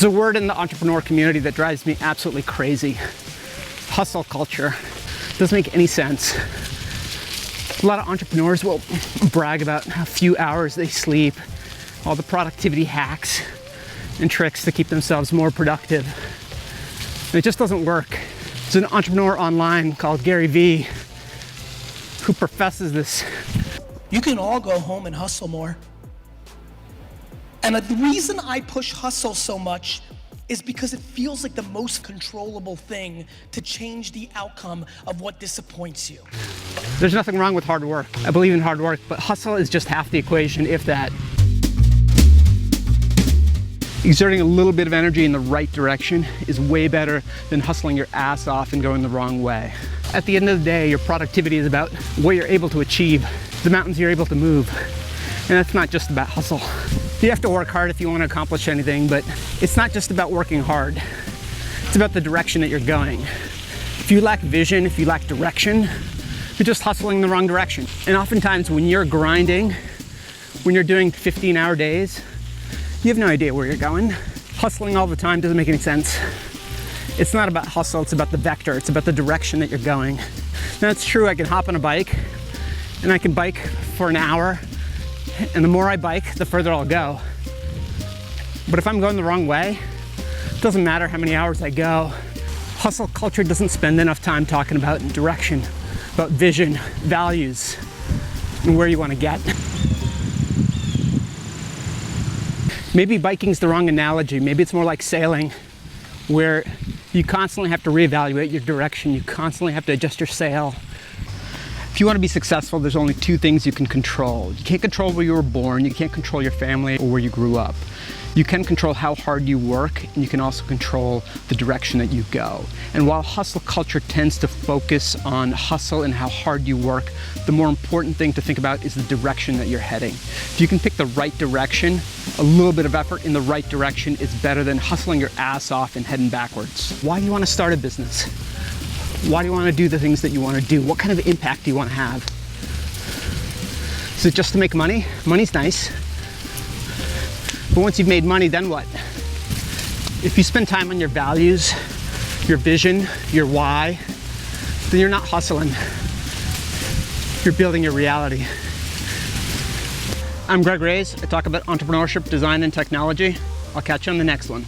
There's a word in the entrepreneur community that drives me absolutely crazy. Hustle culture. Doesn't make any sense. A lot of entrepreneurs will brag about how few hours they sleep, all the productivity hacks and tricks to keep themselves more productive. And it just doesn't work. There's an entrepreneur online called Gary Vee who professes this. You can all go home and hustle more. And the reason I push hustle so much is because it feels like the most controllable thing to change the outcome of what disappoints you. There's nothing wrong with hard work. I believe in hard work, but hustle is just half the equation, if that. Exerting a little bit of energy in the right direction is way better than hustling your ass off and going the wrong way. At the end of the day, your productivity is about what you're able to achieve, the mountains you're able to move. And that's not just about hustle. You have to work hard if you want to accomplish anything, but it's not just about working hard. It's about the direction that you're going. If you lack vision, if you lack direction, you're just hustling in the wrong direction. And oftentimes when you're grinding, when you're doing 15-hour days, you have no idea where you're going. Hustling all the time doesn't make any sense. It's not about hustle, it's about the vector, it's about the direction that you're going. Now it's true, I can hop on a bike and I can bike for an hour, and the more I bike, the further I'll go. But if I'm going the wrong way, it doesn't matter how many hours I go. Hustle culture doesn't spend enough time talking about direction, about vision, values, and where you want to get. Maybe biking's the wrong analogy. Maybe it's more like sailing, where you constantly have to reevaluate your direction. You constantly have to adjust your sail. If you want to be successful, there's only two things you can control. You can't control where you were born, you can't control your family or where you grew up. You can control how hard you work, and you can also control the direction that you go. And while hustle culture tends to focus on hustle and how hard you work, the more important thing to think about is the direction that you're heading. If you can pick the right direction, a little bit of effort in the right direction is better than hustling your ass off and heading backwards. Why do you want to start a business? Why do you want to do the things that you want to do? What kind of impact do you want to have? Is it just to make money? Money's nice. But once you've made money, then what? If you spend time on your values, your vision, your why, then you're not hustling. You're building your reality. I'm Raiz. I talk about entrepreneurship, design, and technology. I'll catch you on the next one.